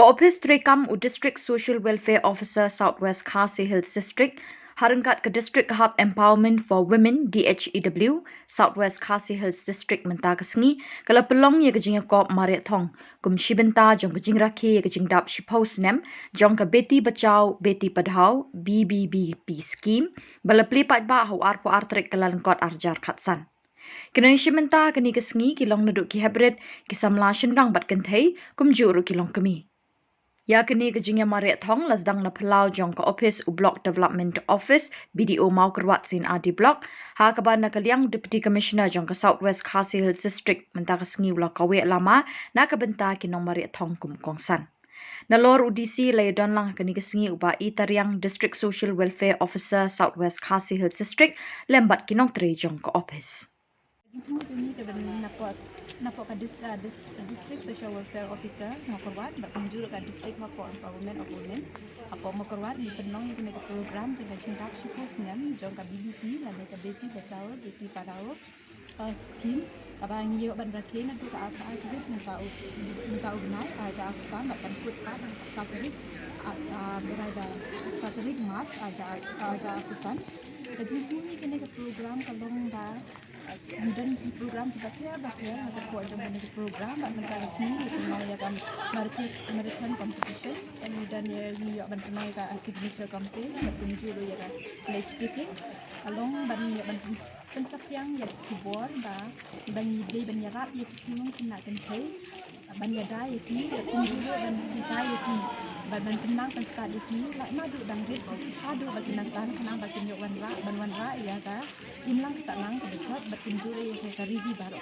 Ko-Office Trekam u District Social Welfare Officer Southwest Khasi Hills District Harangkat ke District Hub Empowerment for Women DHEW Southwest Khasi Hills District mentagasngi kala pelong ye kejing kop Mariat Thong kum shibenta jong kejing rakhi ye kejing dap shipos nem jong ka beti bachao beti padhao BBBP scheme balapli pat ba hu ar po ar trek kalan kot arjar khatsan Kenang shimenta kani kesngi kilong naduk ki hebret kisamla shendang bat kenthei kum juru kilong kemi Ya kini kejingnya Mariat Thong lasdang na pelau jong ke Office u Block Development Office BDO mau kerwat sin adi block ha kaban na kaliang Deputy Commissioner jong ke Southwest Khasi Hills District mentaka sengi ula kawe lama na kabenta kinong Mariat Thong kum kongsan. Nalor UDC lay don lang kini kesengi uba itariang District Social Welfare Officer Southwest Khasi Hills District lembat kinong tre jong ke office. Itu ni kebenaran napok ka district social welfare officer makorwat berkunjung ke district hako empowerment of women apa makorwat di penong yang kena program juga cintak syukur senam jangka BBP la beta beti bacao beti padao scheme apa ngiyo ban rakin na ka apa aktivit mentau benai aja aku sama kan put pa prakterik berada prakterik match aja aku san jadi ini kena program kalau dah kemudian program kita bakal ada buat jomba program bakal sini itu kan American competition kemudian ya ban kenai ka signature campaign berkunjung ya kan pledge ticket along ban ya ban pencapaian ya kubor ban ide ban yarap ya kimung kena kentai ban yada ya ki kunjung ban kita ya ki ban tenang kan sekali ki la madu dang rit adu bagi nasan kenang bagi nyokan ban wanra ya ta inlang salang ke dekat berkunjung ya ke rigi baru